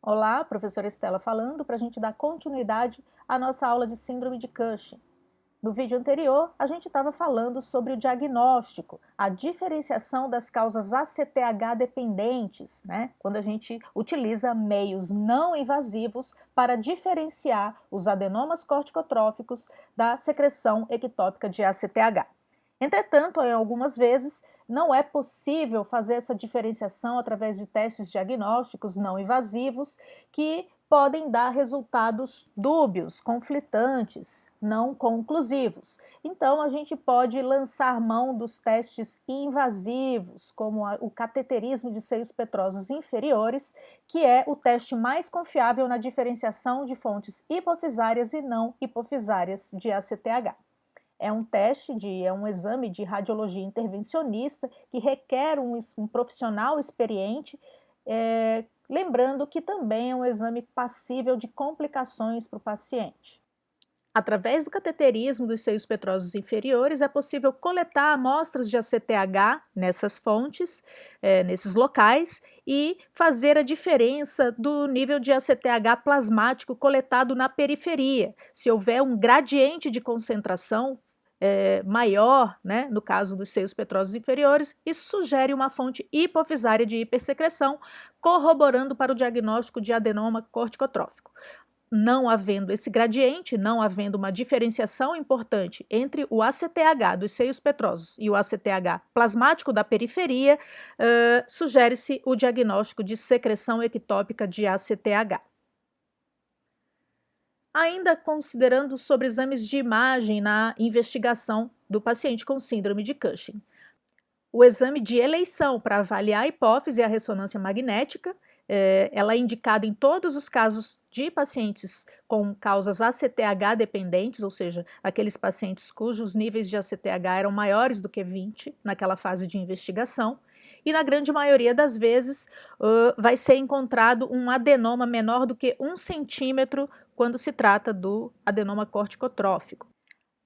Olá, professora Estela falando para a gente dar continuidade à nossa aula de síndrome de Cushing. No vídeo anterior, a gente estava falando sobre o diagnóstico, a diferenciação das causas ACTH dependentes, né? Quando a gente utiliza meios não invasivos para diferenciar os adenomas corticotróficos da secreção ectópica de ACTH. Entretanto, em algumas vezes, não é possível fazer essa diferenciação através de testes diagnósticos não invasivos que podem dar resultados dúbios, conflitantes, não conclusivos. Então, a gente pode lançar mão dos testes invasivos, como o cateterismo de seios petrosos inferiores, que é o teste mais confiável na diferenciação de fontes hipofisárias e não hipofisárias de ACTH. É um exame de radiologia intervencionista que requer um profissional experiente, lembrando que também é um exame passível de complicações para o paciente. Através do cateterismo dos seios petrosos inferiores, é possível coletar amostras de ACTH nessas fontes, nesses locais, e fazer a diferença do nível de ACTH plasmático coletado na periferia. Se houver um gradiente de concentração maior, né, no caso dos seios petrosos inferiores, isso sugere uma fonte hipofisária de hipersecreção, corroborando para o diagnóstico de adenoma corticotrófico. Não havendo esse gradiente, não havendo uma diferenciação importante entre o ACTH dos seios petrosos e o ACTH plasmático da periferia, sugere-se o diagnóstico de secreção ectópica de ACTH. Ainda considerando sobre exames de imagem na investigação do paciente com síndrome de Cushing. O exame de eleição para avaliar a hipófise e a ressonância magnética, ela é indicada em todos os casos de pacientes com causas ACTH dependentes, ou seja, aqueles pacientes cujos níveis de ACTH eram maiores do que 20 naquela fase de investigação, e na grande maioria das vezes vai ser encontrado um adenoma menor do que 1 centímetro quando se trata do adenoma corticotrófico.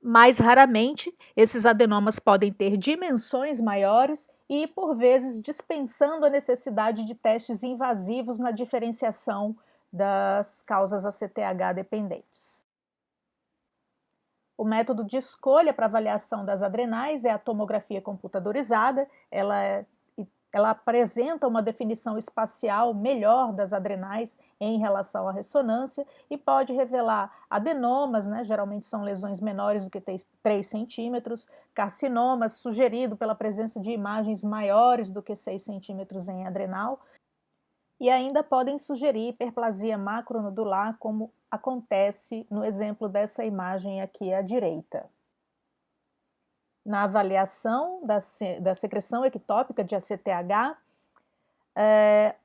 Mais raramente, esses adenomas podem ter dimensões maiores e, por vezes, dispensando a necessidade de testes invasivos na diferenciação das causas ACTH dependentes. O método de escolha para avaliação das adrenais é a tomografia computadorizada. Ela apresenta uma definição espacial melhor das adrenais em relação à ressonância e pode revelar adenomas, né, geralmente são lesões menores do que 3 centímetros, carcinomas, sugerido pela presença de imagens maiores do que 6 centímetros em adrenal, e ainda podem sugerir hiperplasia macronodular, como acontece no exemplo dessa imagem aqui à direita. Na avaliação da secreção ectópica de ACTH,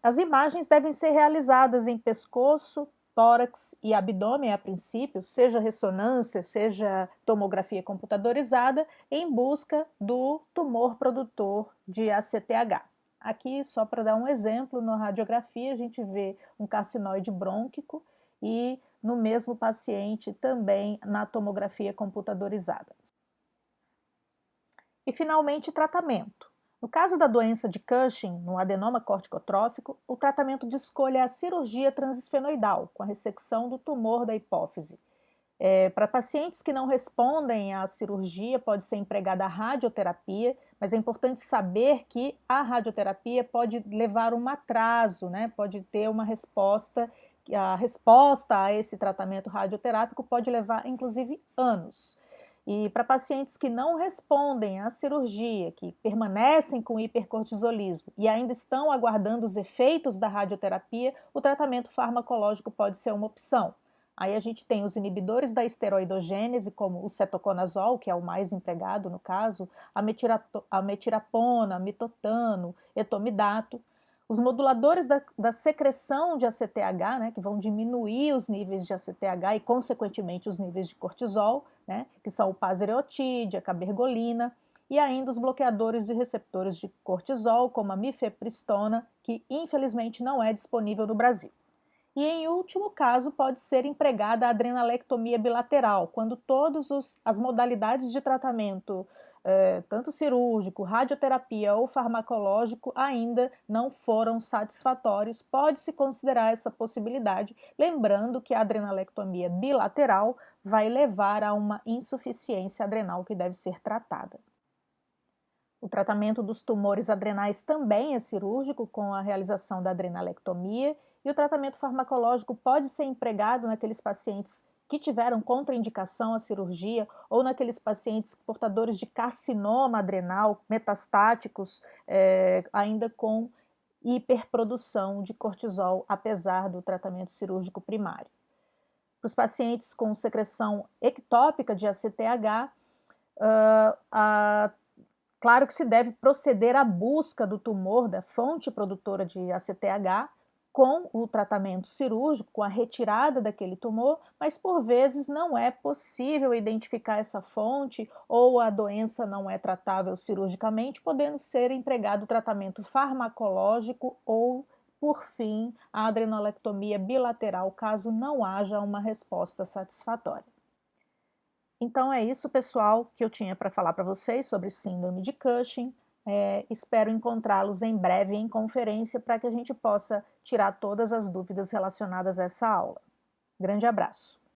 as imagens devem ser realizadas em pescoço, tórax e abdômen a princípio, seja ressonância, seja tomografia computadorizada, em busca do tumor produtor de ACTH. Aqui, só para dar um exemplo, na radiografia a gente vê um carcinoide brônquico e no mesmo paciente também na tomografia computadorizada. E, finalmente, tratamento. No caso da doença de Cushing, no adenoma corticotrófico, o tratamento de escolha é a cirurgia transesfenoidal, com a ressecção do tumor da hipófise. Para pacientes que não respondem à cirurgia, pode ser empregada a radioterapia, mas é importante saber que a radioterapia pode levar um atraso, né? Pode ter uma resposta, a resposta a esse tratamento radioterápico pode levar, inclusive, anos. E para pacientes que não respondem à cirurgia, que permanecem com hipercortisolismo e ainda estão aguardando os efeitos da radioterapia, o tratamento farmacológico pode ser uma opção. Aí a gente tem os inibidores da esteroidogênese, como o cetoconazol, que é o mais empregado no caso, a metirapona, mitotano, etomidato. Os moduladores da secreção de ACTH, né, que vão diminuir os níveis de ACTH e, consequentemente, os níveis de cortisol, né, que são o pasereotide, a cabergolina, e ainda os bloqueadores de receptores de cortisol, como a mifepristona, que infelizmente não é disponível no Brasil. E, em último caso, pode ser empregada a adrenalectomia bilateral, quando todas as modalidades de tratamento tanto cirúrgico, radioterapia ou farmacológico, ainda não foram satisfatórios. Pode-se considerar essa possibilidade, lembrando que a adrenalectomia bilateral vai levar a uma insuficiência adrenal que deve ser tratada. O tratamento dos tumores adrenais também é cirúrgico, com a realização da adrenalectomia, e o tratamento farmacológico pode ser empregado naqueles pacientes que tiveram contraindicação à cirurgia ou naqueles pacientes portadores de carcinoma adrenal metastáticos, ainda com hiperprodução de cortisol, apesar do tratamento cirúrgico primário. Para os pacientes com secreção ectópica de ACTH, claro que se deve proceder à busca do tumor, da fonte produtora de ACTH, com o tratamento cirúrgico, com a retirada daquele tumor, mas por vezes não é possível identificar essa fonte ou a doença não é tratável cirurgicamente, podendo ser empregado o tratamento farmacológico ou, por fim, a adrenolectomia bilateral, caso não haja uma resposta satisfatória. Então é isso, pessoal, que eu tinha para falar para vocês sobre síndrome de Cushing. Espero encontrá-los em breve em conferência para que a gente possa tirar todas as dúvidas relacionadas a essa aula. Grande abraço!